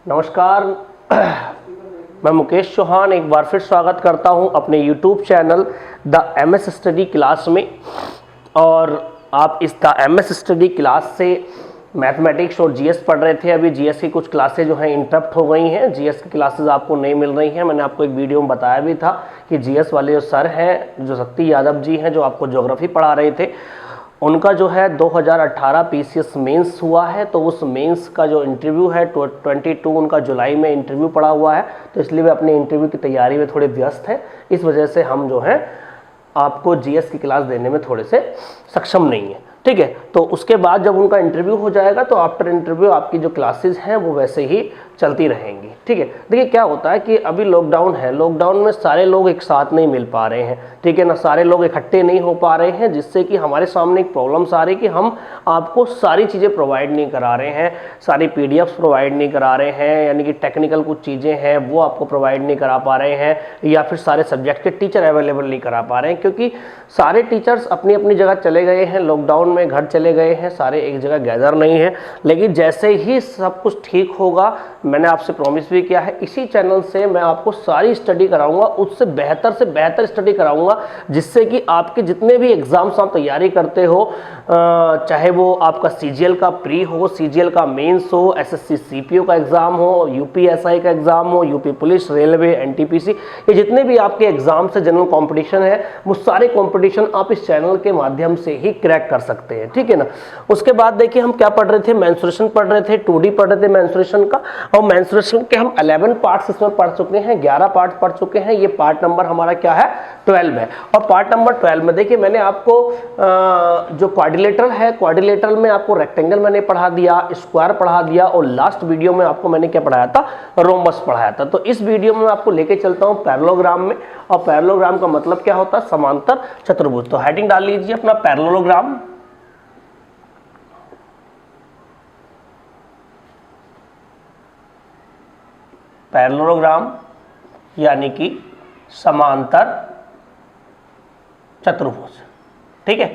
नमस्कार, मैं मुकेश चौहान एक बार फिर स्वागत करता हूं अपने YouTube channel the MS study class में। और आप इस द MS स्टडी क्लास से मैथमेटिक्स और जीएस पढ़ रहे थे। अभी जीएस की कुछ क्लासेज जो हैं इंटरप्ट हो गई हैं, जीएस की क्लासेस आपको नहीं मिल रही हैं। मैंने आपको एक वीडियो में बताया भी था कि जीएस वाले जो सर हैं, जो शक्ति यादव जी हैं, जो आपको ज्योग्राफी पढ़ा रहे थे, उनका जो है 2018 पीसीएस मेंस हुआ है। तो उस मेंस का जो इंटरव्यू है 22 उनका जुलाई में इंटरव्यू पड़ा हुआ है। तो इसलिए वे अपने इंटरव्यू की तैयारी में थोड़े व्यस्त हैं। इस वजह से हम जो है आपको जीएस की क्लास देने में थोड़े से सक्षम नहीं है, ठीक है। तो उसके बाद जब उनका इंटरव्यू हो जाएगा तो आफ्टर इंटरव्यू आपकी जो क्लासेस हैं वो वैसे ही चलती रहेंगी, ठीक है। देखिए क्या होता है कि अभी लॉकडाउन है, लॉकडाउन में सारे लोग एक साथ नहीं मिल पा रहे हैं, ठीक है ना, सारे लोग इकट्ठे नहीं हो पा रहे हैं, जिससे कि हमारे सामने एक प्रॉब्लम्स आ रही है कि हम आपको सारी चीज़ें प्रोवाइड नहीं करा रहे हैं, सारी पीडीएफ्स प्रोवाइड नहीं करा रहे हैं, यानी कि टेक्निकल कुछ चीज़ें हैं वो आपको प्रोवाइड नहीं करा पा रहे हैं, या फिर सारे सब्जेक्ट के टीचर अवेलेबल नहीं करा पा रहे हैं, क्योंकि सारे टीचर्स अपनी अपनी जगह चले गए हैं, लॉकडाउन में घर चले गए हैं, सारे एक जगह गैदर नहीं है। लेकिन जैसे ही सब कुछ ठीक होगा, मैंने आपसे प्रॉमिस भी किया है, इसी चैनल से मैं आपको सारी स्टडी कराऊंगा, उससे बेहतर स्टडी कराऊंगा, जिससे कि आपके जितने भी एग्जाम्स आप तैयारी करते हो, चाहे वो आपका सीजीएल का प्री हो, सीजीएल का मेंस हो, एसएससी सीपीओ का एग्जाम हो, यूपीएसआई का एग्जाम हो, यूपी पुलिस, रेलवे, एनटीपीसी, ये जितने भी आपके एग्जाम्स है, जनरल कॉम्पिटिशन है, वो सारे कॉम्पिटिशन आप इस चैनल के माध्यम से ही क्रैक कर सकते हैं, ठीक है ना। उसके बाद देखिए हम क्या पढ़ रहे थे, मेंस्ट्रुएशन पढ़ रहे थे, 2D पढ़ रहे थे मेंस्ट्रुएशन का, और मेंस्ट्रुएशन के हम 11 पार्ट्स इसमें पढ़ चुके हैं, 11 पार्ट पढ़ चुके हैं। ये पार्ट नंबर हमारा क्या है, 12 है। और पार्ट नंबर 12 में देखिए मैंने आपको जो क्वाड्रिलेटरल है, क्वाड्रिलेटरल में आपको रेक्टेंगल मैंने पढ़ा दिया, स्क्वायर पढ़ा दिया, और लास्ट वीडियो में आपको मैंने क्या पढ़ाया था, रोम्बस पढ़ाया था। तो इस वीडियो में आपको लेके चलता हूँ पैरेललोग्राम में, और पैरेललोग्राम का मतलब क्या होता है, समांतर चतुर्भुज। तो हेडिंग डाल लीजिए अपना पैरेललोग्राम। पैरेललोग्राम यानी कि समांतर चतुर्भुज, ठीक है।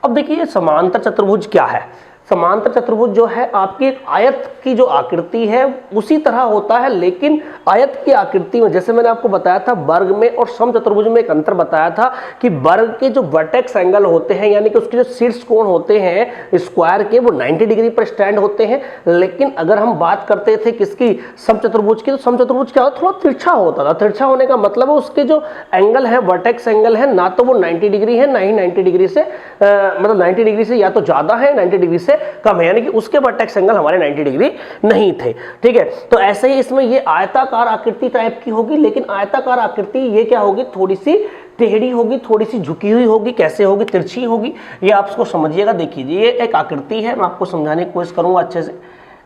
अब देखिए समांतर चतुर्भुज क्या है। समांतर चतुर्भुज जो है आपकी एक आयत की जो आकृति है उसी तरह होता है, लेकिन आयत की आकृति में, जैसे मैंने आपको बताया था वर्ग में और समचतुर्भुज में एक अंतर बताया था कि वर्ग के जो वर्टेक्स एंगल होते हैं, यानी कि उसके जो शीर्ष कोण होते हैं स्क्वायर के, वो 90 डिग्री पर स्टैंड होते हैं। लेकिन अगर हम बात करते थे किसकी, समचतुर्भुज की, तो समचतुर्भुज क्या होता, थोड़ा तिरछा होता था। तिरछा होने का मतलब है उसके जो एंगल है, वर्टेक्स एंगल है, ना तो वो 90 डिग्री है, ना ही 90 डिग्री से मतलब 90 डिग्री से या तो ज्यादा है, 90 डिग्री से कम है, यानी कि उसके वर्टेक्स एंगल हमारे 90 डिग्री नहीं थे, ठीक है। तो ऐसे ही इसमें ये आयताकार आकृति टाइप की होगी, लेकिन आयताकार आकृति ये क्या होगी, थोड़ी सी टेढ़ी होगी, थोड़ी सी झुकी हुई होगी। कैसे होगी, तिरछी होगी। ये आप इसको समझिएगा। देखिए ये एक आकृति है, मैं आपको समझाने की कोशिश करूंगा अच्छे से।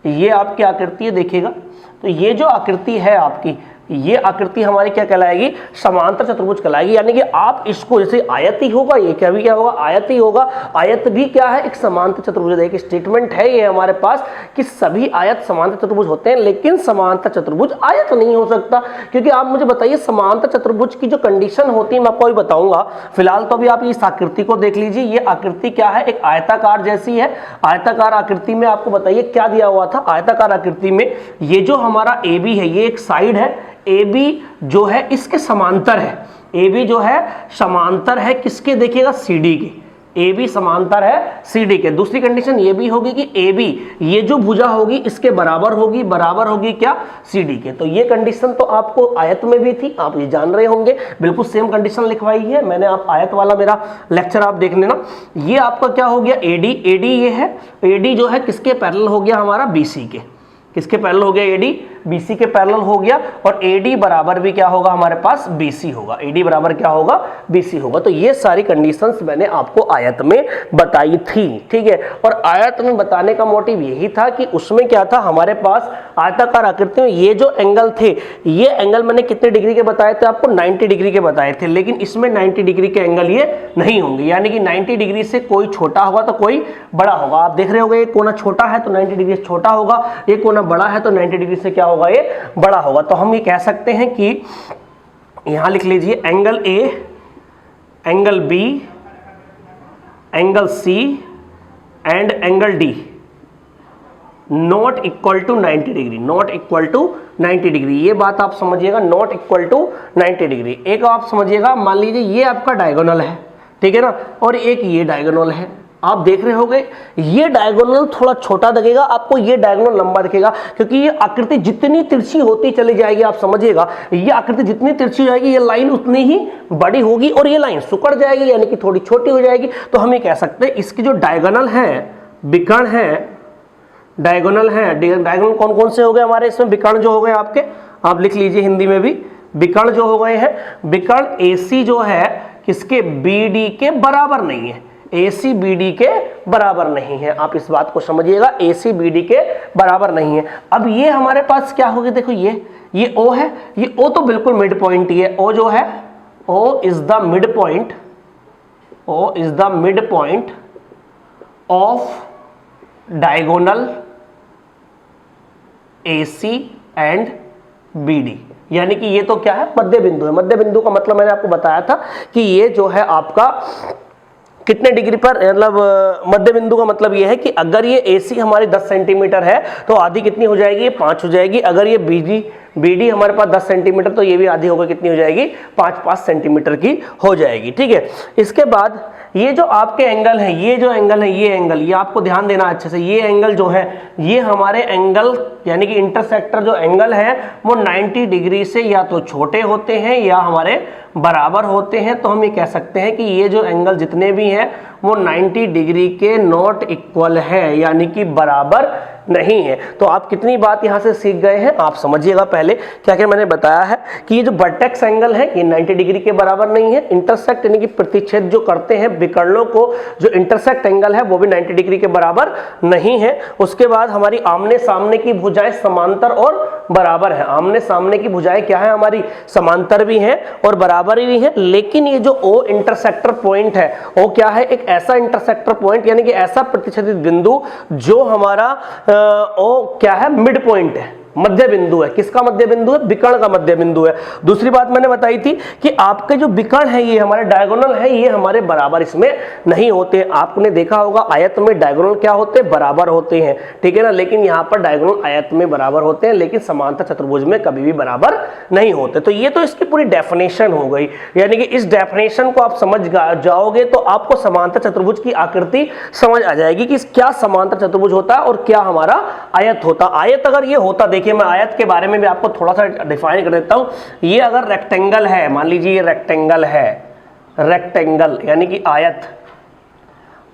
ये आपकी आकृति है, देखिएगा। तो ये जो आकृति है आपकी, ये आकृति हमारी क्या कहलाएगी, समांतर चतुर्भुज कहलाएगी। यानी कि आप इसको, जैसे आयत ही होगा, ये क्या भी क्या होगा, आयत ही होगा। आयत भी क्या है, एक समांतर चतुर्भुज। एक स्टेटमेंट है ये हमारे पास कि सभी आयत समांतर चतुर्भुज होते हैं, लेकिन समांतर चतुर्भुज आयत नहीं हो सकता। क्योंकि आप मुझे बताइए समांतर चतुर्भुज की जो कंडीशन होती है मैं आपको अभी बताऊंगा। फिलहाल तो अभी आप इस आकृति को देख लीजिए। ये आकृति क्या है, एक आयताकार जैसी है। आयताकार आकृति में आपको बताइए क्या दिया हुआ था। आयताकार आकृति में ये जो हमारा ए बी है, ये एक साइड है, ए बी जो है इसके समांतर है। ए बी जो है समांतर है किसके, देखिएगा, सी डी के। ए बी समांतर है सी डी के। दूसरी कंडीशन ये भी होगी कि ए बी, ये जो भुजा होगी इसके बराबर होगी क्या, सी डी के। तो ये कंडीशन तो आपको आयत में भी थी, आप ये जान रहे होंगे। बिल्कुल सेम कंडीशन लिखवाई है मैंने, आप आयत वाला मेरा लेक्चर आप देख लेना। ये आपका क्या हो गया, एडी। एडी ये है, एडी जो है किसके पैरेलल हो गया, हमारा बीसी के। किसके पैरेलल हो गया, एडी बीसी के पैरेलल हो गया। और एडी बराबर भी क्या होगा हमारे पास, बीसी होगा। एडी बराबर क्या होगा, बीसी होगा। तो ये सारी कंडीशंस मैंने आपको आयत में बताई थी, ठीक है। और आयत में बताने का मोटिव यही था कि उसमें क्या था, हमारे पास आयताकार आकृति में ये जो एंगल थे, ये एंगल मैंने कितने डिग्री के बताए थे आपको, 90 डिग्री के बताए थे। लेकिन इसमें 90 डिग्री के एंगल ये नहीं होंगे, यानी कि 90 डिग्री से कोई छोटा होगा तो कोई बड़ा होगा। आप देख रहे होंगे, ये कोना छोटा है तो 90 डिग्री से छोटा होगा, ये कोना बड़ा है तो 90 डिग्री से क्या होगा, ये बड़ा होगा। तो हम ये कह सकते हैं कि यहां लिख लीजिए angle A, angle B, angle C and angle D, not equal to 90 degree, not equal to 90 degree, ये बात आप समझिएगा, नॉट इक्वल टू 90 डिग्री। एक आप समझिएगा, मान लीजिए ये आपका डायगोनल है, ठीक है ना, और एक ये डायगोनल है, आप देख रहे होंगे ये डायगोनल थोड़ा छोटा दिखेगा आपको, ये डायगोनल लंबा दिखेगा, क्योंकि ये आकृति जितनी तिरछी होती चली जाएगी, आप समझिएगा ये आकृति जितनी तिरछी हो जाएगी ये लाइन उतनी ही बड़ी होगी और ये लाइन सिकुड़ जाएगी, यानी कि थोड़ी छोटी हो जाएगी। तो हम ये कह सकते हैं इसकी जो डायगोनल है, विकर्ण है, डायगोनल है, डायगोनल कौन कौन से हो गए हमारे इसमें, विकर्ण जो हो गए आपके, आप लिख लीजिए हिंदी में भी, विकर्ण जो हो गए हैं, विकर्ण AC जो है किसके, BD के बराबर नहीं है, AC BD के बराबर नहीं है, आप इस बात को समझिएगा, AC BD के बराबर नहीं है। अब ये हमारे पास क्या होगी, देखो ये O है, ये O तो बिल्कुल मिड पॉइंट ही है, O जो है, O is the mid point, O is the mid point of diagonal AC and BD, यानी कि ये तो क्या है, मध्य बिंदु है। मध्य बिंदु का मतलब मैंने आपको बताया था कि ये जो है आपका कितने डिग्री पर, मतलब मध्य बिंदु का मतलब ये है कि अगर ये AC हमारी 10 सेंटीमीटर है तो आधी कितनी हो जाएगी, ये 5 हो जाएगी। अगर ये BD हमारे पास 10 सेंटीमीटर तो ये भी आधी होकर कितनी हो जाएगी, 5 सेंटीमीटर की हो जाएगी, ठीक है। इसके बाद ये जो आपके एंगल है, ये जो एंगल है, ये एंगल, ये आपको ध्यान देना अच्छे से, ये एंगल जो है ये हमारे एंगल यानी कि इंटरसेक्टर जो एंगल है वो 90 डिग्री से या तो छोटे होते हैं या हमारे बराबर होते हैं। तो हम ये कह सकते हैं कि ये जो एंगल जितने भी हैं वो 90 डिग्री के नॉट इक्वल है, यानी कि बराबर नहीं है। तो आप कितनी बात यहां से सीख गए हैं, आप समझिएगा। पहले क्या क्या मैंने बताया है कि ये जो वर्टेक्स एंगल है ये 90 डिग्री के बराबर नहीं है, इंटरसेक्ट यानी कि प्रतिच्छेद जो करते हैं विकर्णों को, जो इंटरसेक्ट एंगल है वो भी 90 डिग्री के बराबर नहीं है। उसके बाद हमारी आमने सामने की भुजाएं समांतर और बराबर है। आमने सामने की भुजाएं क्या है हमारी, समांतर भी हैं और बराबर भी हैं। लेकिन ये जो O इंटरसेक्टर पॉइंट है, O क्या है, एक ऐसा इंटरसेक्टर पॉइंट यानी कि ऐसा प्रतिच्छेदित बिंदु जो हमारा O क्या है, मिड पॉइंट है, मध्य बिंदु है। किसका मध्य बिंदु है, विकर्ण का मध्य बिंदु है। दूसरी बात मैंने बताई थी कि आपके जो विकर्ण है, ये हमारे डायगोनल है, ये हमारे बराबर इसमें नहीं होते। आपने देखा होगा आयत में डायगोनल क्या होते हैं, बराबर होते हैं, ठीक है ना। लेकिन यहाँ पर डायगोनल आयत में बराबर होते हैं, लेकिन समांतर चतुर्भुज में कभी भी बराबर नहीं होते। तो ये तो इसकी पूरी डेफिनेशन हो गई, यानी कि इस डेफिनेशन को आप समझ जाओगे तो आपको समांतर चतुर्भुज की आकृति समझ आ जाएगी कि क्या समांतर चतुर्भुज होता है और क्या हमारा आयत होता। आयत अगर ये होता, देखिए मैं आयत के बारे में भी आपको थोड़ा सा डिफाइन कर देता हूं। ये अगर रेक्टेंगल है, मान लीजिए ये रेक्टेंगल है, रेक्टेंगल यानी कि आयत,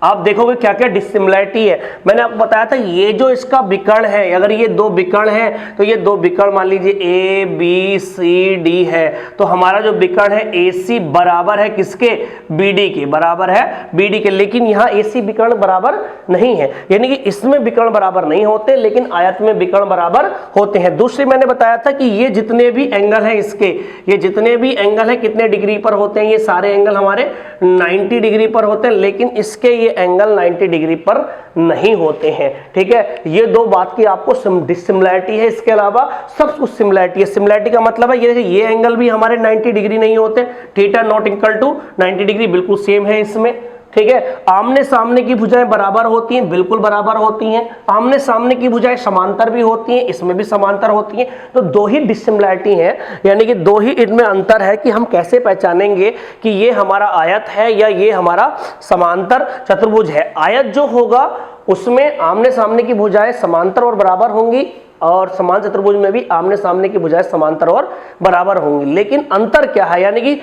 आप देखोगे क्या क्या डिसिमिलरिटी है। मैंने आपको बताया था ये जो इसका विकर्ण है, अगर ये दो विकर्ण है तो ये दो विकर्ण मान लीजिए ABCD है, तो हमारा जो विकर्ण है AC बराबर है किसके, BD के, बराबर है BD के। लेकिन यहाँ AC विकर्ण बराबर नहीं है, यानी कि इसमें विकर्ण बराबर नहीं होते, लेकिन आयत में विकर्ण बराबर होते हैं। दूसरी मैंने बताया था कि ये जितने भी एंगल है इसके, ये जितने भी एंगल है कितने डिग्री पर होते हैं, ये सारे एंगल हमारे 90 डिग्री पर होते हैं, लेकिन इसके ये एंगल 90 डिग्री पर नहीं होते हैं, ठीक है। ये दो बात की आपको डिसिमिलरिटी है, इसके अलावा सब कुछ सिमिलरिटी है। सिमिलरिटी का मतलब है ये एंगल भी हमारे 90 डिग्री नहीं होते, theta not equal to 90 degree बिल्कुल सेम है इसमें, ठीक है। आमने सामने की भुजाएं बराबर होती हैं, बिल्कुल बराबर होती हैं। आमने सामने की भुजाएं समांतर भी होती हैं, इसमें भी समांतर होती हैं। तो दो ही डिसिमिलरिटी है, यानी कि दो ही इनमें अंतर है कि हम कैसे पहचानेंगे कि ये हमारा आयत है या ये हमारा समांतर चतुर्भुज है। आयत जो होगा उसमें आमने सामने की भुजाएं समांतर और बराबर होंगी, और समान चतुर्भुज में भी आमने सामने की भुजाएं समांतर और बराबर होंगी। लेकिन अंतर क्या है, यानी कि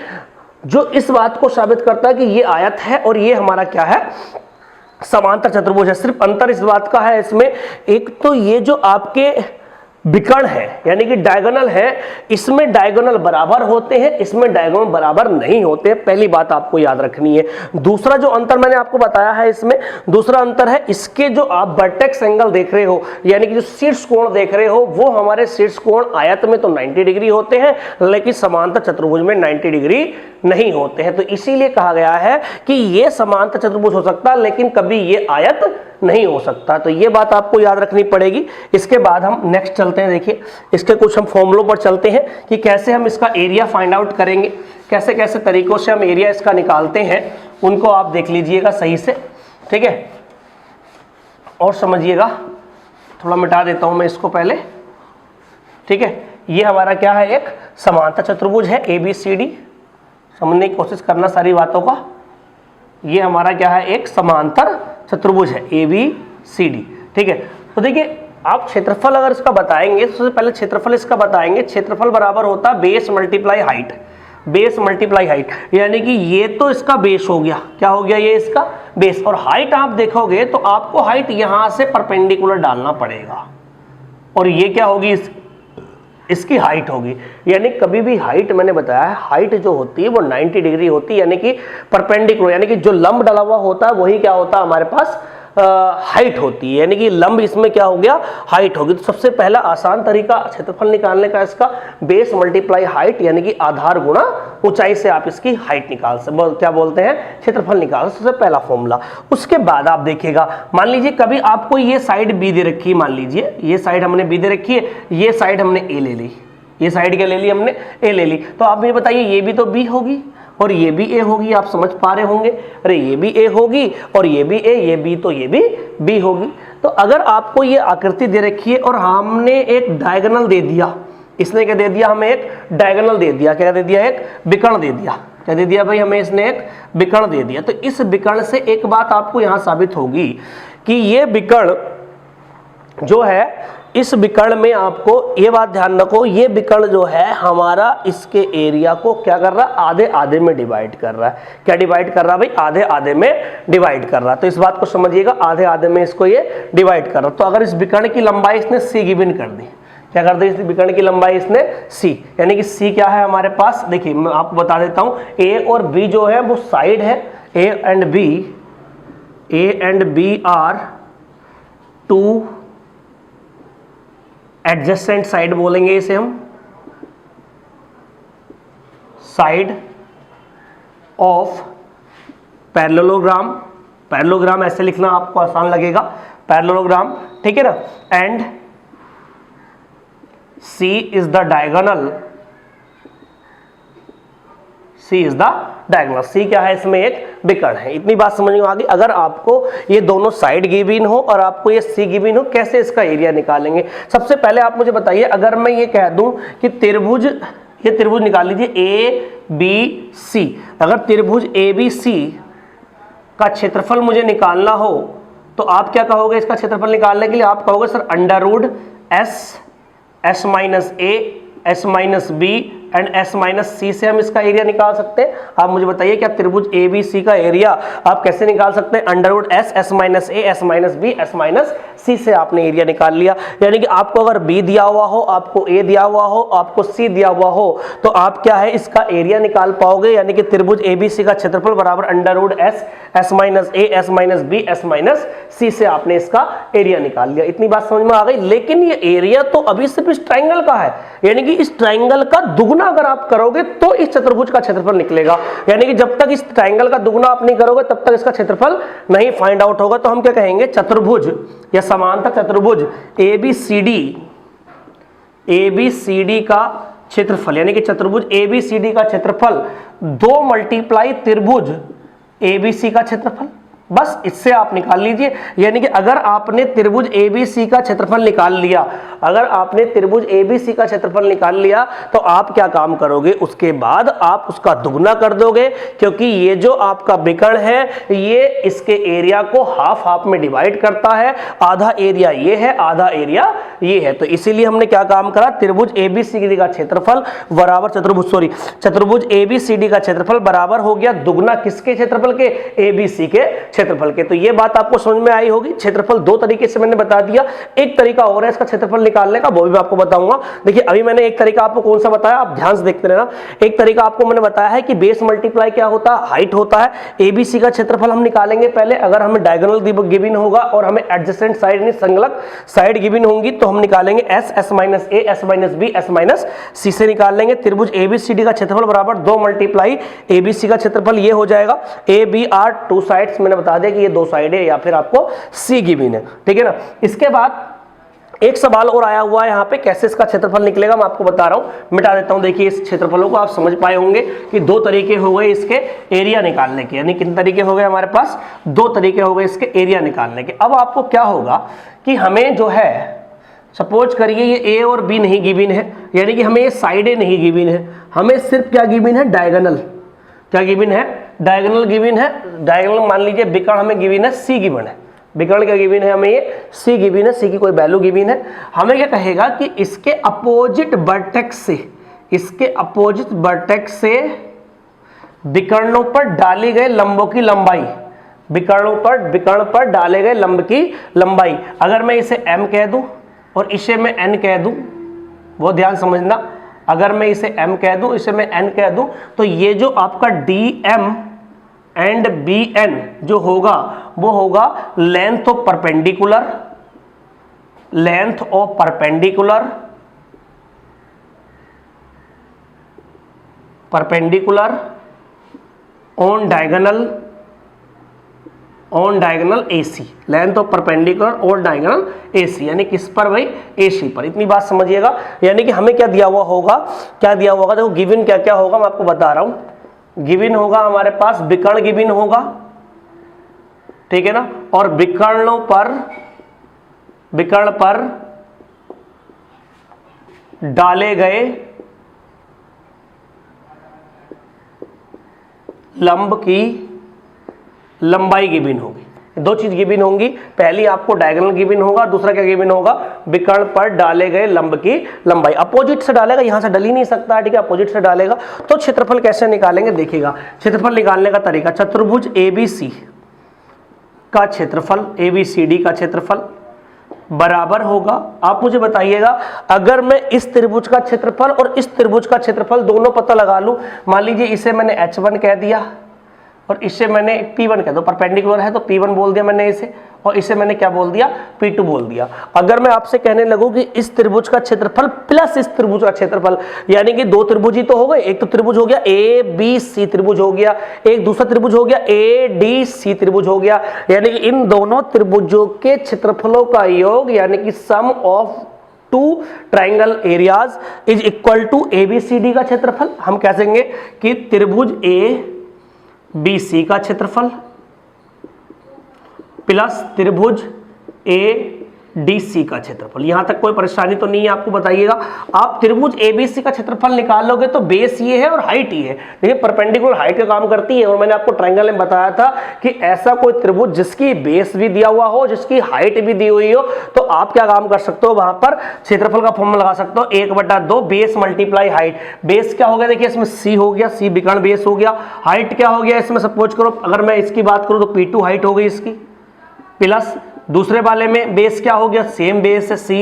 जो इस बात को साबित करता है कि ये आयत है और ये हमारा क्या है, समांतर चतुर्भुज है। सिर्फ अंतर इस बात का है इसमें, एक तो ये जो आपके विकर्ण है यानी कि डायगोनल है, इसमें डायगोनल बराबर होते हैं, इसमें डायगोनल बराबर नहीं होते, पहली बात आपको याद रखनी है। दूसरा जो अंतर मैंने आपको बताया है इसमें, दूसरा अंतर है इसके जो आप वर्टेक्स एंगल देख रहे हो, यानी कि जो शीर्ष कोण देख रहे हो, वो हमारे शीर्ष कोण आयत में तो 90 डिग्री होते हैं, लेकिन समांतर चतुर्भुज में 90 डिग्री नहीं होते हैं। तो इसीलिए कहा गया है कि ये समांतर चतुर्भुज हो सकता है, लेकिन कभी ये आयत नहीं हो सकता। तो ये बात आपको याद रखनी पड़ेगी। इसके बाद हम नेक्स्ट चलते हैं, देखिए इसके कुछ हम फॉर्मूलों पर चलते हैं कि कैसे हम इसका एरिया फाइंड आउट करेंगे, कैसे कैसे तरीकों से हम एरिया इसका निकालते हैं, उनको आप देख लीजिएगा सही से, ठीक है, और समझिएगा। थोड़ा मिटा देता हूं मैं इसको पहले, ठीक है। ये हमारा क्या है, एक समांतर चतुर्भुज है ABCD, समझने की कोशिश करना सारी बातों का। ये हमारा क्या है, एक समांतर चतुर्भुज है ABCD, ठीक है। तो देखिए आप क्षेत्रफल अगर इसका बताएंगे, सबसे पहले क्षेत्रफल इसका बताएंगे। क्षेत्रफल बराबर होता है base multiply height, base multiply height, यानी कि ये तो इसका बेस हो गया, क्या हो गया, ये इसका बेस, और हाइट आप देखोगे तो आपको हाइट यहां से परपेंडिकुलर डालना पड़ेगा, और ये क्या होगी, इसकी हाइट होगी। यानी कभी भी हाइट, मैंने बताया है हाइट जो होती है वो 90 डिग्री होती है, यानी कि परपेंडिकुलर, यानी कि जो लंब डला हुआ होता है वही क्या होता है हमारे पास हाइट होती है, यानी कि लंब इसमें क्या हो गया, हाइट होगी। तो सबसे पहला आसान तरीका क्षेत्रफल निकालने का इसका बेस मल्टीप्लाई हाइट, यानी कि आधार गुणा ऊंचाई से आप इसकी हाइट निकाल सकते, क्या बोलते हैं, क्षेत्रफल निकाल, सबसे पहला फॉर्मूला। उसके बाद आप देखिएगा, मान लीजिए कभी आपको ये साइड बी दे रखी है, मान लीजिए ये साइड हमने बी दे रखी है, ये साइड हमने ए ले ली, ये साइड क्या ले ली हमने, ए ले ली, तो आप मुझे बताइए ये भी तो बी होगी और ये भी ए होगी, आप समझ पा रहे होंगे, अरे ये भी ए होगी और ये भी ए, ये बी तो ये भी बी होगी। तो अगर आपको ये आकृति दे रखी है और हमने एक डायगोनल दे दिया, इसने क्या दे दिया, हमें एक डायगोनल दे दिया, क्या दे दिया, एक विकर्ण दे दिया, क्या दे दिया भाई, हमें इसने एक विकर्ण दे दिया। तो इस विकर्ण से एक बात आपको यहां साबित होगी कि ये विकर्ण जो है, इस विकर्ण में आपको ये बात ध्यान रखो, ये विकर्ण जो है हमारा इसके एरिया को क्या कर रहा है, आधे आधे में डिवाइड कर रहा है। क्या डिवाइड कर रहा है भाई, आधे आधे में डिवाइड कर रहा है। तो इस बात को समझिएगा, आधे आधे में इसको ये डिवाइड कर रहा है। तो अगर इस विकर्ण की लंबाई इसने c गिवन कर दी, क्या कर दी, इस विकर्ण की लंबाई इसने c, यानी कि c क्या है हमारे पास, देखिए मैं आपको बता देता हूं, a और b जो है वो साइड है, a and b are two adjacent side बोलेंगे इसे हम, साइड ऑफ पैरेललोग्राम, पैरेललोग्राम ऐसे लिखना आपको आसान लगेगा, पैरेललोग्राम, ठीक है ना। And C is the diagonal, C is the diagonal, C क्या है, इसमें एक विकर्ण है। इतनी बात समझ में आ गई। अगर आपको ये दोनों साइड गिवन हो और आपको ये C गिवन हो, कैसे इसका एरिया निकालेंगे, सबसे पहले आप मुझे बताइए, अगर मैं ये कह दूं कि त्रिभुज, ये त्रिभुज निकाल लीजिए ABC, अगर त्रिभुज ABC का क्षेत्रफल मुझे निकालना हो तो आप क्या कहोगे, इसका क्षेत्रफल निकालने के लिए आप कहोगे sir under S minus A, S minus B and S minus C से हम इसका एरिया निकाल सकते हैं। आप मुझे बताइए क्या त्रिभुज ABC का एरिया आप कैसे निकाल सकते हैं, under root S minus A, S minus B, S minus C से आपने एरिया निकाल लिया। यानी कि आपको अगर B दिया हुआ हो, आपको A दिया हुआ हो, आपको C दिया हुआ हो, तो आप क्या है, इसका एरिया निकाल पाओगे। यानी कि त्रिभुज ABC का क्षेत्रफल बराबर under root S minus A, S minus B, S minus C से आपने इसका एरिया निकाल लिया। इतनी बात समझ में आ गई। लेकिन ये एरिया तो अभी सिर्फ इस ट्राइंगल का है, यानी कि इस ट्राइंगल का दुगना अगर आप करोगे तो इस चतुर्भुज का क्षेत्रफल निकलेगा। यानी कि जब तक इस ट्राइंगल का दुगना आप नहीं करोगे तब तक इसका क्षेत्रफल नहीं फाइंड आउट होगा। तो हम क्या कहेंगे, चतुर्भुज या समांतर चतुर्भुज ABCD का क्षेत्रफल, यानी कि चतुर्भुज ABCD का क्षेत्रफल 2 मल्टीप्लाई त्रिभुज ABC का क्षेत्रफल, बस इससे आप निकाल लीजिए। यानी कि अगर आपने त्रिभुज ABC का क्षेत्रफल निकाल लिया, अगर आपने त्रिभुज ABC का क्षेत्रफल निकाल लिया तो आप क्या काम करोगे, उसके बाद आप उसका दुगना कर दोगे, क्योंकि ये जो आपका विकर्ण है ये इसके एरिया को हाफ हाफ में डिवाइड करता है। आधा एरिया ये है, आधा एरिया ये है। तो इसीलिए हमने क्या काम करा, त्रिभुज ABCD का क्षेत्रफल बराबर चतुर्भुज ABCD का क्षेत्रफल बराबर हो गया दुगना किसके क्षेत्रफल के, ABC के क्षेत्रफल के। तो ये बात आपको समझ में आई होगी। क्षेत्रफल दो तरीके से मैंने बता दिया, एक तरीका और है इसका क्षेत्रफल निकालने का, वो भी मैं आपको बताऊंगा। देखिए अभी मैंने एक तरीका आपको कौन सा बताया, आप ध्यान से देखते रहना। एक तरीका आपको मैंने बताया है कि बेस मल्टीप्लाई क्या होता है, हाइट होता है। ABC का क्षेत्रफल हम निकालेंगे पहले, अगर हमें डायगोनल गिवन होगा और हमें एडजेसेंट साइड यानी संगलक साइड गिवन होंगी तो हम निकालेंगे S minus A, S minus B, S minus C से निकाल लेंगे। त्रिभुज ABCD का क्षेत्रफल बराबर 2 मल्टीप्लाई ABC का क्षेत्रफल ये हो जाएगा। AB आर 2 साइड्स, मैंने बता दिया कि ये 2 साइड है या फिर आपको C गिवन है, ठीक है ना। इसके बाद एक सवाल और आया हुआ है यहाँ पे, कैसे इसका क्षेत्रफल निकलेगा मैं आपको बता रहा हूं, मिटा देता हूं। देखिए इस क्षेत्रफलों को आप समझ पाए होंगे कि दो तरीके हो गए इसके एरिया निकालने के, यानी कितने तरीके हो गए हमारे पास, दो तरीके हो गए इसके एरिया निकालने के। अब आपको क्या होगा कि हमें जो है, सपोज करिए ये ए और बी नहीं गिवन है, यानी कि हमें ये साइडें नहीं गिवन है, हमें सिर्फ क्या गिवन है, डायगोनल। क्या गिवन है, डायगोनल गिवन है। डायगोनल मान लीजिए विकर्ण हमें गिवन है, सी गिवन है। विकर्ण क्या गिवन है हमें, ये सी गिवन है, सी की कोई वैल्यू गिवन है। हमें क्या कहेगा कि इसके अपोजिट वर्टेक्स से, इसके अपोजिट वर्टेक्स से विकर्णों पर डाली गए लंबों की लंबाई, विकर्ण पर डाले गए लंब की लंबाई। अगर मैं इसे m कह दूं और इसे मैं n कह दूं, वो ध्यान समझना, अगर मैं इसे m कह दूं, इसे मैं n कह दूं, तो ये जो आपका dm एंड bn जो होगा वो होगा length of perpendicular, length of perpendicular, perpendicular on diagonal, on diagonal AC, length of perpendicular on diagonal AC, यानी किस पर भाई, AC पर। इतनी बात समझिएगा। यानी कि हमें क्या दिया हुआ होगा, क्या दिया हुआ होगा, देखो गिवन क्या क्या होगा मैं आपको बता रहा हूं। गिवन होगा हमारे पास विकर्ण गिवन होगा, ठीक है ना, और विकर्णों पर, विकर्ण पर डाले गए लंब की लंबाई गिवन होगी। दो चीज गिवन होंगी, पहली आपको डायगोनल गिवन होगा, दूसरा क्या गिवन होगा, विकर्ण पर डाले गए लंब की लंबाई। अपोजिट से डालेगा, यहां से डल ही नहीं सकता, ठीक है, अपोजिट से डालेगा। तो क्षेत्रफल कैसे निकालेंगे देखिएगा, क्षेत्रफल निकालने का तरीका, चतुर्भुज ABC का क्षेत्रफल, ABCD का क्षेत्रफल बराबर होगा, आप मुझे बताइएगा, अगर मैं इस त्रिभुज का क्षेत्रफल और इस त्रिभुज का क्षेत्रफल दोनों पता लगा लूं, मान लीजिए इसे मैंने H1 कह दिया और इससे मैंने P1 कह दो, परपेंडिकुलर है तो P1 बोल दिया मैंने इसे, और इसे मैंने क्या बोल दिया, P2 बोल दिया। अगर मैं आपसे कहने लगूं कि इस त्रिभुज का क्षेत्रफल प्लस इस त्रिभुज का क्षेत्रफल, यानी कि दो त्रिभुज ही तो हो गए, एक तो त्रिभुज हो गया ABC त्रिभुज हो गया, एक दूसरा त्रिभुज हो गया ADC त्रिभुज हो गया, यानी कि इन दोनों त्रिभुजों के क्षेत्रफलों का योग, यानी कि sum of two triangle areas is equal to ABCD का क्षेत्रफल। हम कह सकेंगे कि त्रिभुज ABC का क्षेत्रफल प्लस त्रिभुज ADC का क्षेत्रफल। यहां तक कोई परेशानी तो नहीं है, आपको बताइएगा। आप त्रिभुज ABC का क्षेत्रफल निकाल लोगे तो बेस ये है और हाइट ये है, देखिए परपेंडिकुलर हाइट का काम करती है। और मैंने आपको ट्रायंगल में बताया था कि ऐसा कोई त्रिभुज जिसकी बेस भी दिया हुआ हो, जिसकी हाइट भी दी हुई हो, तो आप क्या काम कर सकते हो, वहां पर क्षेत्रफल का फॉर्मूला लगा सकते हो, 1/2 बेस मल्टीप्लाई हाइट। बेस क्या हो गया, देखिए इसमें C हो गया, C विकर्ण बेस हो गया। हाइट क्या हो गया इसमें, सपोज करो अगर मैं इसकी बात करूं तो P2 हाइट हो गई इसकी, प्लस दूसरे वाले में बेस क्या हो गया, सेम बेस है C,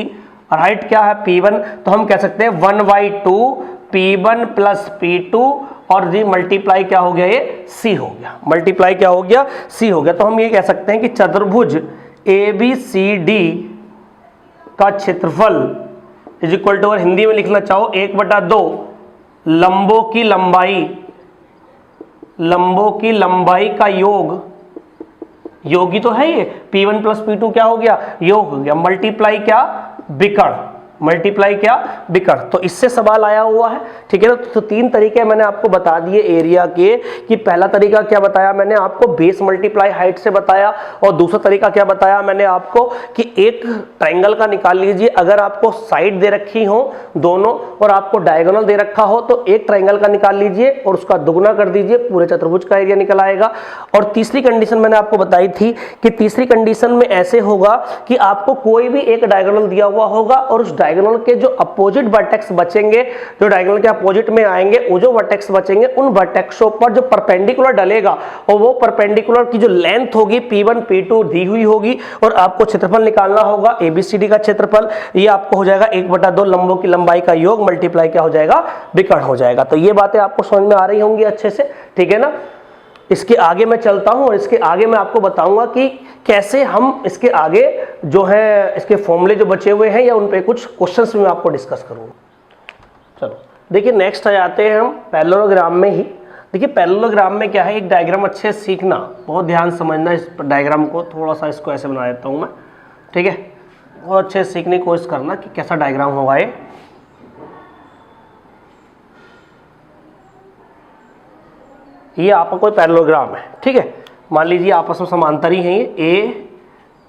और हाइट क्या है P1, तो हम कह सकते हैं 1/2 P1 प्लस P2 और जी मल्टीप्लाई क्या हो गया, ये C हो गया, मल्टीप्लाई क्या हो गया, C हो गया। तो हम ये कह सकते हैं कि चतुर्भुज ABCD का क्षेत्रफल इज इक्वल टू, अगर हिंदी में लिखना चाहो, 1/2 लंबों की लंबाई, लंबों की लंबाई का योग, योगी तो है ये, P1 प्लस P2 क्या हो गया, योग हो गया, मल्टीप्लाई क्या, विकर्ण, मल्टीप्लाई क्या, विकर्ण। तो इससे सवाल आया हुआ है, ठीक है ना। तो तीन तरीके मैंने आपको बता दिए एरिया के, कि पहला तरीका क्या बताया मैंने आपको, बेस मल्टीप्लाई हाइट से बताया, और दूसरा तरीका क्या बताया मैंने आपको कि एक ट्रायंगल का निकाल लीजिए, अगर आपको साइड दे रखी हो दोनों और आपको डायगोनल दे रखा हो तो एक ट्रायंगल का निकाल लीजिए और उसका दुगुना कर दीजिए, पूरे चतुर्भुज का एरिया निकल आएगा। और तीसरी कंडीशन मैंने आपको बताई थी कि तीसरी कंडीशन में ऐसे होगा कि आपको कोई भी एक डायगोनल दिया हुआ होगा और उस डायगोनल के जो अपोजिट वर्टेक्स बचेंगे, जो डायगोनल के अपोजिट में आएंगे, वो जो वर्टेक्स बचेंगे उन वर्टेक्सों पर जो परपेंडिकुलर डलेगा और वो परपेंडिकुलर की जो लेंथ होगी P1 P2 दी हुई होगी, और आपको क्षेत्रफल निकालना होगा ABCD का क्षेत्रफल। ये आपको हो जाएगा 1/2 लंबों की लंबाई का योग मल्टीप्लाई क्या हो जाएगा, विकर्ण हो जाएगा। तो ये बातें आपको समझ में आ रही होंगी अच्छे से, ठीक है ना। इसके आगे मैं चलता हूं और इसके आगे मैं आपको बताऊंगा कि कैसे हम इसके आगे जो है इसके फॉर्मूले जो बचे हुए हैं या उन पे कुछ क्वेश्चंस में आपको डिस्कस करूंगा। चलो देखिए नेक्स्ट आ जाते हैं हम पैरेललोग्राम में ही। देखिए पैरेललोग्राम में क्या है, एक डायग्राम अच्छे से सीखना, बहुत ध्यान समझना इस डायग्राम को, थोड़ा सा इसको ऐसे बना देता हूं मैं, ठीक है। और अच्छे से सीखने की कोशिश करना कि कैसा डायग्राम होगा ये आपका कोई पैरेललोग्राम है, ठीक है। मान लीजिए आपस में समांतर ही हैं ये ए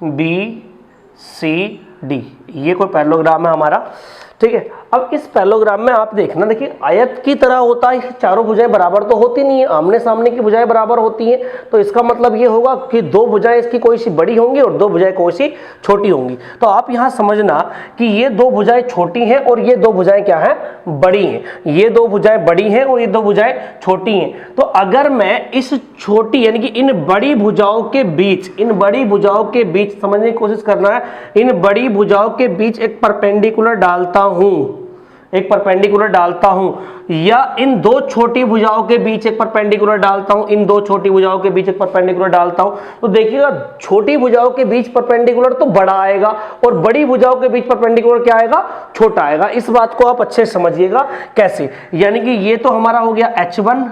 बी सी डी, ये कोई पैरेललोग्राम है हमारा, ठीक है। अब इस पैरेललोग्राम में आप देखना, देखिए आयत की तरह होता है, चारों भुजाएं बराबर तो होती नहीं है, आमने सामने की भुजाएं बराबर होती हैं, तो इसका मतलब ये होगा कि दो भुजाएं इसकी कोई सी बड़ी होंगी और दो भुजाएं कोई सी छोटी होंगी। तो आप यहां समझना कि ये दो भुजाएं छोटी हैं और ये दो भुजाएं क्या हैं, बड़ी हैं। ये दो भुजाएं बड़ी हैं और ये दो भुजाएं छोटी हैं। तो अगर मैं इस छोटी यानी कि इन बड़ी भुजाओं के बीच, इन बड़ी भुजाओं के बीच समझने की कोशिश करना है, इन बड़ी भुजाओं के बीच एक परपेंडिकुलर डालता हूं, एक परपेंडिकुलर डालता हूं, या इन दो छोटी भुजाओं के बीच एक परपेंडिकुलर डालता हूं, इन दो छोटी भुजाओं के बीच एक परपेंडिकुलर डालता हूं, तो देखिएगा छोटी भुजाओं के बीच परपेंडिकुलर तो बड़ा आएगा और बड़ी भुजाओं के बीच परपेंडिकुलर क्या आएगा, छोटा आएगा। इस बात को आप अच्छे से समझिएगा कैसे, यानी कि ये तो हमारा हो गया H1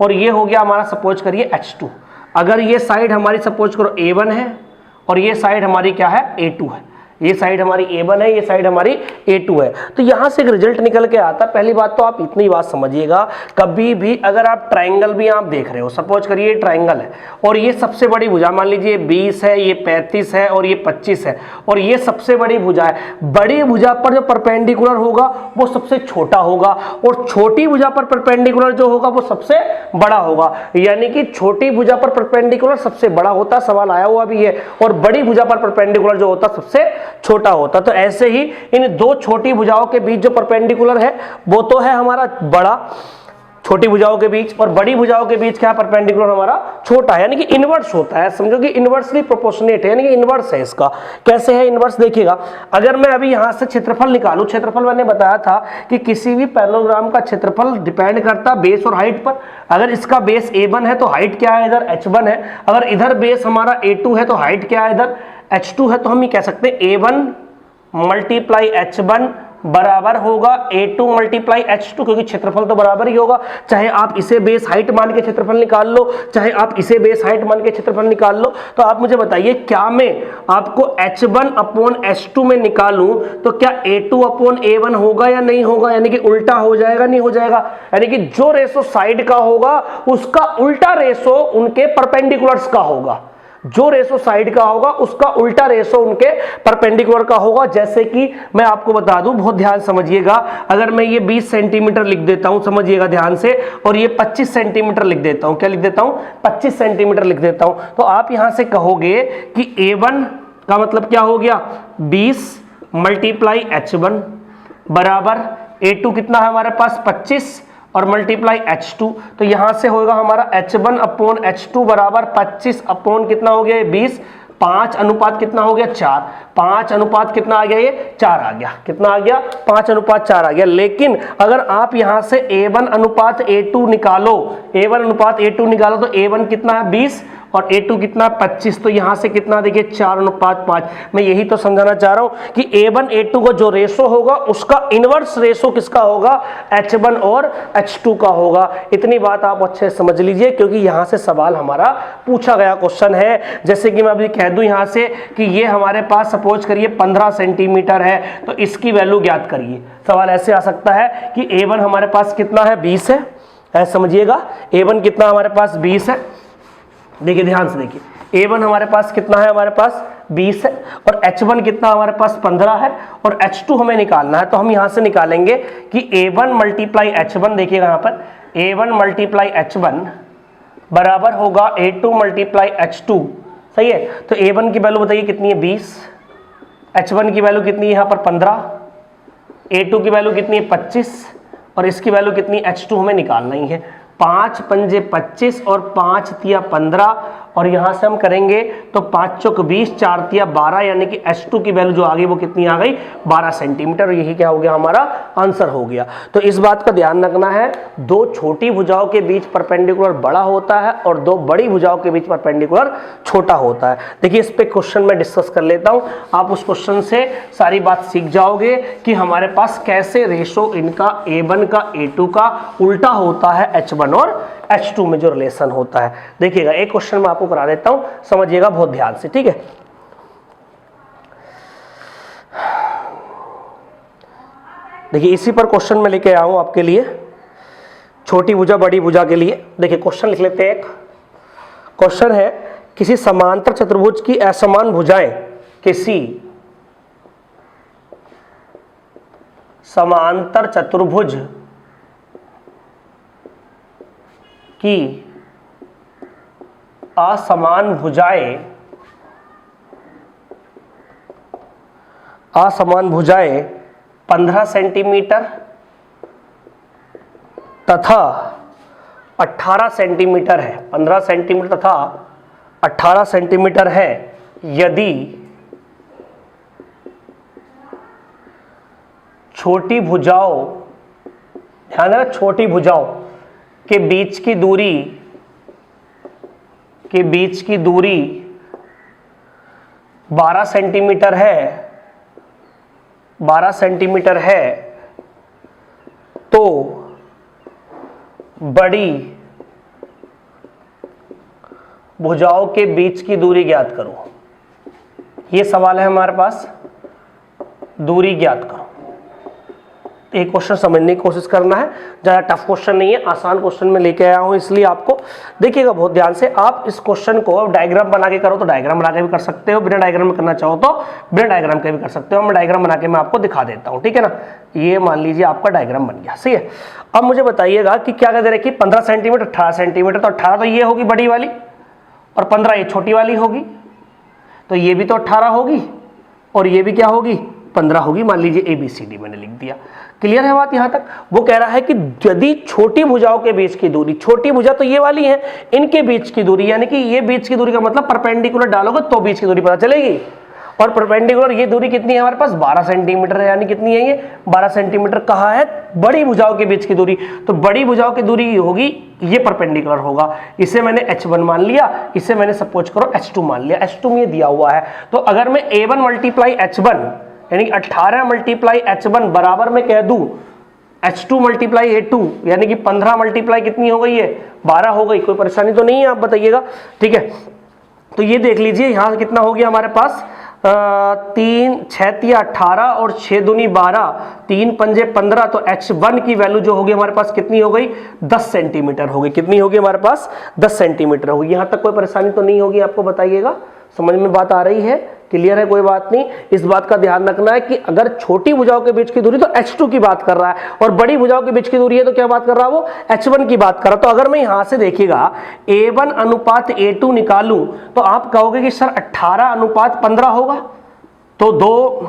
और ये हो गया हमारा सपोज करिए H2। अगर ये साइड हमारी सपोज करो A1 है और ये साइड हमारी क्या है, A2 है, ये साइड हमारी A1 है, ये साइड हमारी A2 है। तो यहां से एक रिजल्ट निकल के आता है। पहली बात तो आप इतनी बात समझिएगा, कभी भी अगर आप ट्रायंगल भी आप देख रहे हो, सपोज करिए ये ट्रायंगल है और ये सबसे बड़ी भुजा मान लीजिए 20 है, ये 35 है और ये 25 है और ये सबसे बड़ी भुजा है। बड़ी भुजा पर जो परपेंडिकुलर होगा वो सबसे छोटा होगा और छोटी भुजा पर परपेंडिकुलर जो होगा वो सबसे बड़ा होगा, यानी कि छोटी भुजा पर परपेंडिकुलर सबसे बड़ा होता, सवाल आया हुआ भी है, और बड़ी भुजा पर परपेंडिकुलर जो होता सबसे छोटा होता। तो ऐसे ही इन दो छोटी भुजाओं के बीच जो परपेंडिकुलर है वो तो है हमारा बड़ा, छोटी भुजाओं के बीच, और बड़ी भुजाओं के बीच क्या परपेंडिकुलर हमारा छोटा है, यानी कि इनवर्स होता है। समझो कि इनवर्सली प्रोपोर्शनेट है, यानी कि इनवर्स है इसका। कैसे है इनवर्स, देखिएगा अगर मैं अभी यहां से क्षेत्रफल निकालूं, क्षेत्रफल मैंने बताया था कि किसी भी पैरेललोग्राम का क्षेत्रफल डिपेंड करता बेस और हाइट पर। अगर इसका बेस A1 है तो हाइट क्या है, इधर H1 है। अगर इधर बेस हमारा A2 है तो हाइट क्या है, इधर H2 है। तो हम ये कह सकते हैं A1 मल्टीप्लाई H1 बराबर होगा A2 मल्टीप्लाई H2, क्योंकि क्षेत्रफल तो बराबर ही होगा। चाहे आप इसे बेस हाइट मान के क्षेत्रफल निकाल लो, चाहे आप इसे बेस हाइट मान के क्षेत्रफल निकाल लो। तो आप मुझे बताइए, क्या मैं आपको H1 अपॉन H2 में निकालूं तो क्या A2 अपॉन A1 होगा या नहीं होगा, यानी कि उल्टा हो जाएगा, नहीं हो जाएगा। यानी कि जो रेशो साइड का होगा उसका उल्टा रेशो उनके परपेंडिकुलर्स का होगा, जो रेशो साइड का होगा उसका उल्टा रेशो उनके परपेंडिकुलर का होगा। जैसे कि मैं आपको बता दूं, बहुत ध्यान समझिएगा, अगर मैं ये 20 सेंटीमीटर लिख देता हूं, समझिएगा ध्यान से, और ये 25 सेंटीमीटर लिख देता हूं, क्या लिख देता हूं, 25 सेंटीमीटर लिख देता हूं, तो आप यहां से कहोगे कि A1 का मतलब क्या हो गया, 20 मल्टीप्लाई H1 बराबर A2 कितना है हमारे पास 25 और मल्टीप्लाई H2। तो यहां से होगा हमारा H1 अपॉन H2 बराबर 25 अपॉन कितना हो गया 20, 5 अनुपात कितना हो गया 4, 5 अनुपात कितना आ गया, ये 4 आ गया, कितना आ गया 5 अनुपात 4 आ गया। लेकिन अगर आप यहां से A1 अनुपात A2 निकालो, A1 अनुपात A2 निकालो तो A1 कितना है 20 और A2 कितना 25, तो यहां से कितना देखिए 4 अनुपात 5। मैं यही तो समझाना चाह रहा हूं कि A1 A2 का जो रेशो होगा उसका इनवर्स रेशो किसका होगा, H1 और H2 का होगा। इतनी बात आप अच्छे से समझ लीजिए, क्योंकि यहां से सवाल हमारा पूछा गया क्वेश्चन है। जैसे कि मैं अभी कह दूं यहां से कि ये हमारे पास सपोज करिए 15 सेंटीमीटर है, तो इसकी वैल्यू ज्ञात करिए। सवाल ऐसे आ सकता है कि A1 हमारे पास कितना है 20 है, ऐसे समझिएगा A1 कितना हमारे पास 20 है। देखिए ध्यान से देखिए, A1 हमारे पास कितना है, हमारे पास 20 है, और H1 कितना हमारे पास 15 है, और H2 हमें निकालना है। तो हम यहां से निकालेंगे कि A1 मल्टीप्लाई H1, देखिएगा यहां पर A1 मल्टीप्लाई H1 बराबर होगा A2 मल्टीप्लाई H2, सही है। तो A1 की वैल्यू बताइए कितनी है 20, H1 की वैल्यू कितनी है यहाँ पर 15, A2 की वैल्यू कितनी है 25, और इसकी वैल्यू कितनी H2 हमें निकालना ही है। 5 पंजे 25 और 5 तिया 15, और यहां से हम करेंगे तो 5 चौक 20, 4 तिया 12, यानी कि H2 की वैल्यू जो आ गई वो कितनी आ गई 12 सेंटीमीटर। यही क्या हो गया हमारा आंसर हो गया। तो इस बात का ध्यान रखना है, दो छोटी भुजाओं के बीच परपेंडिकुलर बड़ा होता है और दो बड़ी भुजाओं के बीच परपेंडिकुलर छोटा होता है। देखिए इस पे क्वेश्चन में डिस्कस कर लेता हूं, आप उस क्वेश्चन से सारी बात सीख जाओगे कि हमारे पास कैसे रेशो इनका A1 का A2 का उल्टा होता है H1 और H2 में जो रिलेशन होता है। देखिएगा एक क्वेश्चन मैं आपको करा देता हूं, समझिएगा बहुत ध्यान से, ठीक है। देखिए इसी पर क्वेश्चन में लेके आया हूं आपके लिए, छोटी भुजा बड़ी भुजा के लिए। देखिए क्वेश्चन लिख लेते हैं। एक क्वेश्चन है, किसी समांतर चतुर्भुज की असमान भुजाएं, किसी समांतर चतुर्भुज की असमान भुजाएं 15 सेंटीमीटर तथा 18 सेंटीमीटर है, 15 सेंटीमीटर तथा 18 सेंटीमीटर है, यदि छोटी भुजाओं, ध्यान रखना, छोटी भुजाओं के बीच की दूरी 12 सेंटीमीटर है, तो बड़ी भुजाओं के बीच की दूरी ज्ञात करो। ये सवाल है हमारे पास, दूरी ज्ञात करो। एक क्वेश्चन समझने की कोशिश करना है, ज़्यादा टफ क्वेश्चन नहीं है, आसान क्वेश्चन में लेके आया हूं, इसलिए आपको देखिएगा बहुत ध्यान से। आप इस क्वेश्चन को डायग्राम बना के करो तो डायग्राम बना के भी कर सकते हो, बिना डायग्राम में करना चाहो तो बिना डायग्राम के भी कर सकते हो। मैं डायग्राम बना के मैं आपको दिखा देता हूँ, ठीक है ना। ये मान लीजिए आपका डायग्राम बन गया, सही है। अब मुझे बताइएगा कि क्या कहते हैं कि 15 सेंटीमीटर 18 सेंटीमीटर, तो 18 तो ये होगी बड़ी वाली और 15 ये छोटी वाली होगी, तो ये भी तो 18 होगी और ये भी क्या होगी, 15 होगी। मान लीजिए ABCD मैंने लिख दिया। क्लियर है बात यहां तक। वो कह रहा है कि यदि छोटी भुजाओं के बीच की दूरी, छोटी भुजा तो ये वाली है, इनके बीच की दूरी, यानी कि ये बीच की दूरी का मतलब परपेंडिकुलर डालोगे तो बीच की दूरी पता चलेगी। और परपेंडिकुलर ये दूरी कितनी है हमारे पास, 12 सेंटीमीटर है, यानी कितनी है ये 12 सेंटीमीटर। कहा है बड़ी भुजाओं के बीच की दूरी, तो बड़ी भुजाओं की दूरी होगी, ये परपेंडिकुलर होगा। इसे मैंने H1 मान लिया, इसे मैंने सपोज करो H2 मान लिया। H2 में दिया हुआ है, तो अगर मैं A1 मल्टीप्लाई H1 यानी 18 मल्टीप्लाई H1 बराबर में कह दूं H2 मल्टीप्लाई A2 यानी कि 15 मल्टीप्लाई कितनी हो गई है, 12 हो गई। कोई परेशानी तो नहीं है, आप बताइएगा, ठीक है। तो ये देख लीजिए यहां कितना हो गया हमारे पास, 3 6 18 और 6 दूनी 12, 3 पंजे 15, तो H1 की वैल्यू जो होगी हमारे पास कितनी हो गई, 10 सेंटीमीटर हो गई। कितनी होगी हमारे पास, 10 सेंटीमीटर होगी। यहां तक कोई परेशानी तो नहीं होगी, आपको बताइएगा, समझ में बात आ रही है, क्लियर है, कोई बात नहीं। इस बात का ध्यान रखना है कि अगर छोटी भुजाओं के बीच की दूरी तो H2 की बात कर रहा है, और बड़ी भुजाओं के बीच की दूरी है तो क्या बात कर रहा है वो, H1 की बात कर रहा है। तो अगर मैं यहां से देखिएगा A1 अनुपात A2 निकालूं तो आप कहोगे कि सर 18 अनुपात 15 होगा, तो 2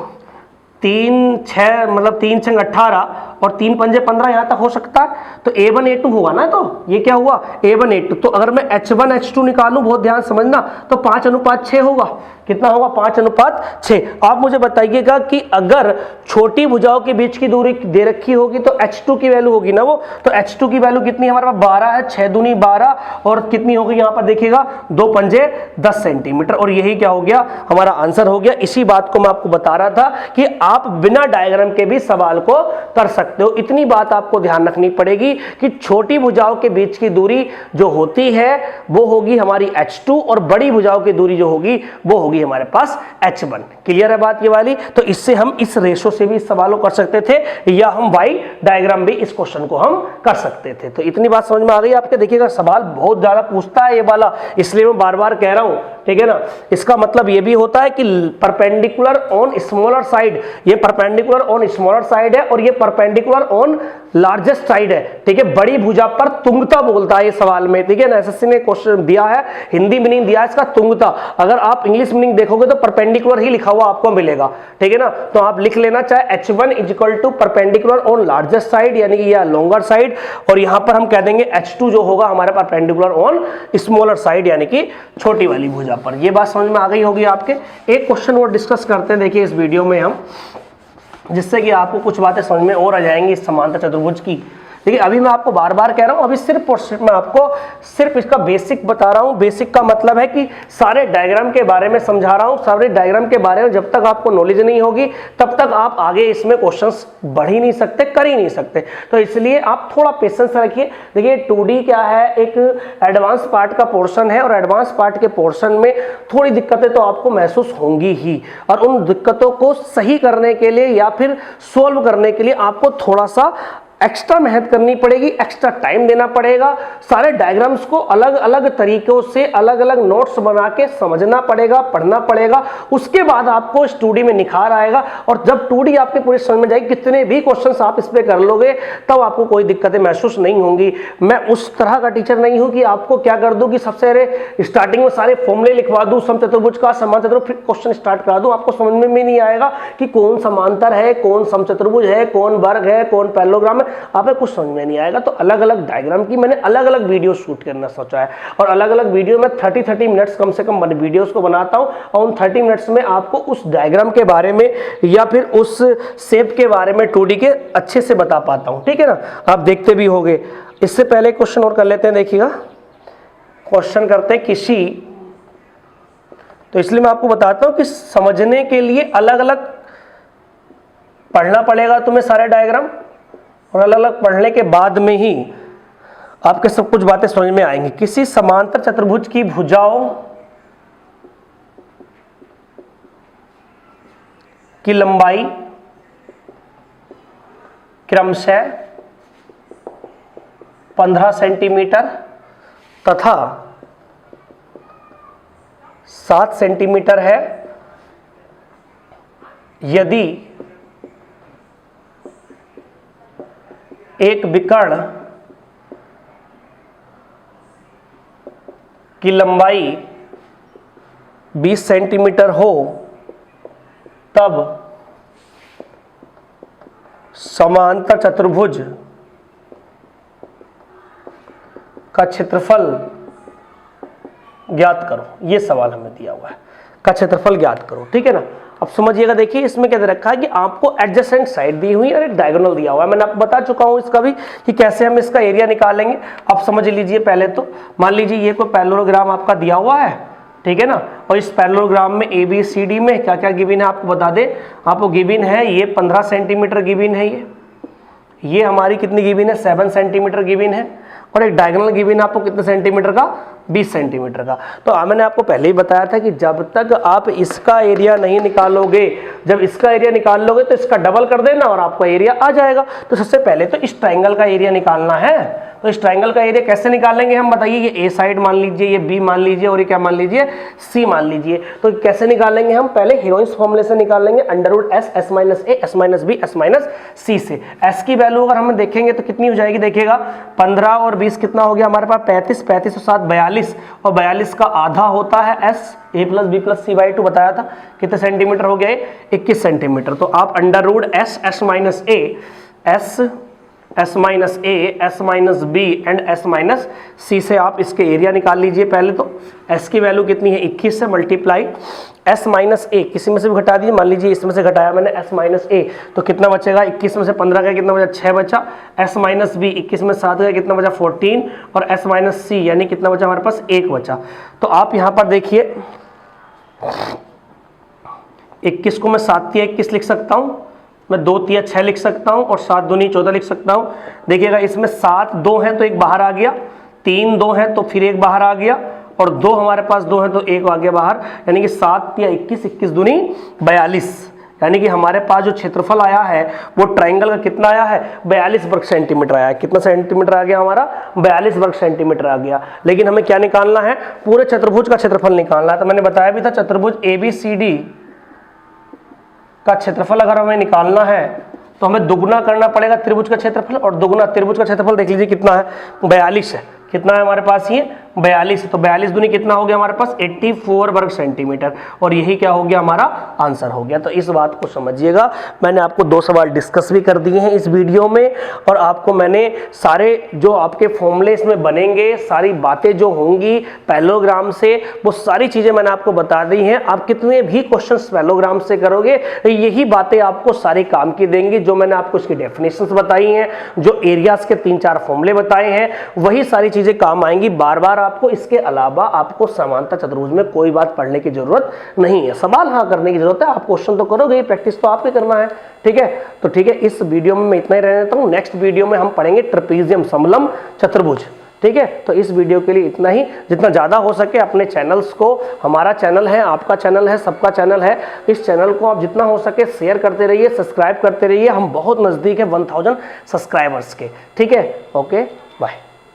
3 6 मतलब 3 6 18 और 3 पंजे 15 यहां तक हो सकता है, तो A1 A2 हुआ ना, तो ये क्या हुआ A1 A2। तो अगर मैं H1 H2 निकालूं, बहुत ध्यान समझना, तो 5 अनुपात 6 होगा। कितना होगा, 5 अनुपात 6। आप मुझे बताइएगा कि अगर छोटी भुजाओं के बीच की दूरी दे रखी होगी तो H2 की वैल्यू होगी ना वो, तो H2 की वैल्यू कितनी हमारे पास 12 है, 6 दूनी 12 और कितनी होगी यहाँ पर देखिएगा 2 पंजे 10 सेंटीमीटर, और यही क्या हो गया हमारा आंसर हो गया। इसी बात को मैं आपको बता रहा था कि आप बिना डायग्राम के भी सवाल को कर सकते हो। इतनी बात आपको ध्यान रखनी पड़ेगी कि छोटी भुजाओं के बीच की दूरी जो होती है वो होगी हमारी H2 और बड़ी भुजाओं की दूरी जो होगी वो होगी हमारे पास H1। क्लियर है बात ये वाली। तो इससे हम इस रेशो से भी इस सवाल को कर सकते थे, या हम वाई डायग्राम भी इस क्वेश्चन को हम कर सकते थे। तो इतनी बात समझ में आ गई आपके। देखिएगा सवाल बहुत ज्यादा पूछता है ये वाला, इसलिए मैं बार बार कह रहा हूं, ठीक है ना। इसका मतलब ये भी होता है कि परपेंडिकुलर ऑन स्मॉलर साइड, ये परपेंडिकुलर ऑन स्मॉलर साइड है और ये परपेंडिकुलर ऑन लार्जेस्ट साइड है, ठीक है। बड़ी भुजा पर तुंगता बोलता है ये सवाल में, ठीक है ना। एसएससी ने क्वेश्चन दिया है, हिंदी मीनिंग दिया है इसका तुंगता। अगर आप इंग्लिश मीनिंग देखोगे तो परपेंडिकुलर ही लिखा हुआ आपको मिलेगा, ठीक है ना। तो आप लिख लेना चाहे H1 is equal to perpendicular on largest side यानी कि या लॉन्गर साइड, और यहां पर हम कह देंगे H2 जो होगा हमारे परपेंडिकुलर ऑन स्मॉलर साइड यानी कि छोटी वाली भुजा पर। ये बात समझ में आ गई होगी आपके। एक क्वेश्चन और डिस्कस करते हैं देखिए इस वीडियो में हम, जिससे कि आपको कुछ बातें समझ में और आ जाएंगी इस समांतर चतुर्भुज की। देखिए अभी मैं आपको बार बार कह रहा हूं, अभी सिर्फ मैं आपको सिर्फ इसका बेसिक बता रहा हूं। बेसिक का मतलब है कि सारे डायग्राम के बारे में समझा रहा हूं। सारे डायग्राम के बारे में जब तक आपको नॉलेज नहीं होगी तब तक आप आगे इसमें क्वेश्चंस बढ़ ही नहीं सकते, कर ही नहीं सकते। तो इसलिए आप थोड़ा पेशेंस रखिए। देखिए 2D क्या है, एक एडवांस पार्ट का पोर्शन है और एडवांस पार्ट के पोर्शन में थोड़ी दिक्कतें तो आपको महसूस होंगी ही, और उन दिक्कतों को सही करने के लिए या फिर सोल्व करने के लिए आपको थोड़ा सा एक्स्ट्रा मेहनत करनी पड़ेगी, एक्स्ट्रा टाइम देना पड़ेगा। सारे डायग्राम्स को अलग अलग तरीकों से अलग अलग नोट्स बना के समझना पड़ेगा, पढ़ना पड़ेगा। उसके बाद आपको इस 2D में निखार आएगा, और जब 2D आपके पूरी समझ में जाएगी, कितने भी क्वेश्चंस आप इस पे कर लोगे तब आपको कोई दिक्कतें महसूस नहीं होंगी। मैं उस तरह का टीचर नहीं हूं कि आपको क्या कर दूं कि सबसे स्टार्टिंग में सारे फॉर्मूले लिखवा दूं, समचतुर्भुज का समान चतुर्भुज, फिर क्वेश्चन स्टार्ट करा दूं। आपको समझ में नहीं आएगा कि कौन समांतर है, कौन समचतुर्भुज है, कौन वर्ग है, कौन पैरेललोग्राम है, आपको कुछ समझ में नहीं आएगा। तो अलग अलग डायग्राम की मैंने अलग अलग वीडियो शूट करना सोचा है, और अलग अलग वीडियो में 30 मिनट्स कम से कम वीडियोस को बनाता हूं, और उन 30 मिनट्स में आपको उस डायग्राम के बारे में या फिर उस शेप के बारे में 2D के अच्छे से बता पाता हूं। ठीक है ना, आप देखते भी होंगे। इससे पहले क्वेश्चन और कर लेते हैं। देखिएगा क्वेश्चन करते हैं किसी, तो इसलिए मैं आपको बताता हूं कि समझने के लिए अलग अलग पढ़ना पड़ेगा तुम्हें सारे डायग्राम, और अलग अलग पढ़ने के बाद में ही आपके सब कुछ बातें समझ में आएंगी। किसी समांतर चतुर्भुज की भुजाओं की लंबाई क्रमशः 15 सेंटीमीटर तथा 7 सेंटीमीटर है यदि एक विकर्ण की लंबाई 20 सेंटीमीटर हो तब समांतर चतुर्भुज का क्षेत्रफल ज्ञात करो। ये सवाल हमें दिया हुआ है, का क्षेत्रफल ज्ञात करो। ठीक है ना, अब समझिएगा। देखिए इसमें क्या दे रखा है कि आपको एडजेसेंट साइड दी हुई है और एक डायगोनल दिया हुआ है। मैंने आपको बता चुका हूं इसका भी कि कैसे हम इसका एरिया निकालेंगे। अब समझ लीजिए पहले तो मान लीजिए ये कोई पैरेललोग्राम आपका दिया हुआ है, ठीक है ना, और इस पैरेललोग्राम में ABCD में क्या क्या गिवन है आपको बता दें। आपको गिवन है ये 15 सेंटीमीटर गिवन है, ये हमारी कितनी गिवन है, 7 सेंटीमीटर गिवन है, और एक डायगोनल गिवन है आपको कितने सेंटीमीटर का, 20 सेंटीमीटर का। तो मैंने आपको पहले ही बताया था कि जब तक आप इसका एरिया नहीं निकालोगे, जब इसका एरिया निकाल लोगे तो इसका डबल कर देना और आपका एरिया आ जाएगा। तो सबसे पहले तो इस ट्रायंगल का एरिया निकालना है। तो इस ट्रायंगल का एरिया कैसे निकालेंगे हम बताइए। ये A साइड मान लीजिए, ये B मान लीजिए, और ये क्या मान लीजिए, C मान लीजिए। तो कैसे निकालेंगे हम, पहले हीरोइंस फॉर्मूले से निकालेंगे, √S S - A S - B S - C से। S की वैल्यू अगर हम देखेंगे तो कितनी हो जाएगी, देखिएगा 15 और 20 कितना हो गया हमारे पास, 35, 35 और 7 42, और 42 का आधा होता है S, A + B + C/2 बताया था। कितने सेंटीमीटर हो गए, 21 सेंटीमीटर। तो आप √S S - A S S - A S - B and S - C से आप इसके एरिया निकाल लीजिए। पहले तो S की वैल्यू कितनी है, 21 से मल्टीप्लाई S - A, किसी में से भी घटा दीजिए, मान लीजिए इसमें से घटाया मैंने S - A, तो कितना बचेगा, 21 में से 15 का कितना बचा, 6 बचा। S - B 21 में 7 का कितना बचा, 14, और S - C यानी कितना बचा हमारे पास, 1 बचा। तो आप यहाँ पर देखिए 21 को मैं 7 × 21 लिख सकता हूँ, मैं 2 × 6 लिख सकता हूं, और 7 दूनी 14 लिख सकता हूं। देखिएगा इसमें 7 2 हैं तो एक बाहर आ गया, 3 2 हैं तो फिर एक बाहर आ गया, और 2 हमारे पास 2 हैं तो एक आ गया बाहर, यानी कि 7 या 21, 21 दूनी 42, यानी कि हमारे पास जो क्षेत्रफल आया है वो ट्रायंगल का कितना आया है, 42 वर्ग सेंटीमीटर आया है। कितना सेंटीमीटर आ गया हमारा, 42 वर्ग सेंटीमीटर आ गया। लेकिन हमें क्या निकालना है, पूरे चतुर्भुज का क्षेत्रफल निकालना है। तो मैंने बताया भी था चतुर्भुज ABCD का क्षेत्रफल अगर हमें निकालना है तो हमें दुगुना करना पड़ेगा त्रिभुज का क्षेत्रफल, और दुगुना त्रिभुज का क्षेत्रफल देख लीजिए कितना है, 42 है। कितना है हमारे पास, ये 42, तो 42 दूनी कितना हो गया हमारे पास 84 वर्ग सेंटीमीटर, और यही क्या हो गया हमारा आंसर हो गया। तो इस बात को समझिएगा, मैंने आपको 2 सवाल डिस्कस भी कर दिए हैं इस वीडियो में, और आपको मैंने सारे जो आपके फॉर्मूले इसमें बनेंगे, सारी बातें जो होंगी पैरेललोग्राम से, वो सारी चीजें मैंने आपको बता दी हैं। आप कितने भी क्वेश्चंस पैरेललोग्राम से करोगे यही बातें आपको सारी काम की देंगी। जो मैंने आपको इसकी डेफिनेशंस बताई हैं, जो एरियाज के 3-4 फॉर्मूले बताए हैं, वही सारी चीजें काम आएंगी बार बार आपको। इसके अलावा आपको समांतर चतुर्भुज में कोई बात पढ़ने की जरूरत नहीं है, सवाल हाँ करने की जरूरत है। आप क्वेश्चन तो करोगे, प्रैक्टिस तो आपके करना है, ठीक है। तो ठीक है, इस वीडियो में मैं इतना ही रहने देता हूं। नेक्स्ट वीडियो में हम पढ़ेंगे ट्रेपेजियम समलंब चतुर्भुज, ठीक है। तो इस वीडियो के लिए इतना ही। जितना ज़्यादा हो सके अपने चैनल्स को, हमारा चैनल है, आपका चैनल है, सबका चैनल है, इस चैनल को आप जितना हो सके शेयर करते रहिए, सब्सक्राइब करते रहिए। हम बहुत नज़दीक है 1000 सब्सक्राइबर्स के, ठीक है। Okay, bye.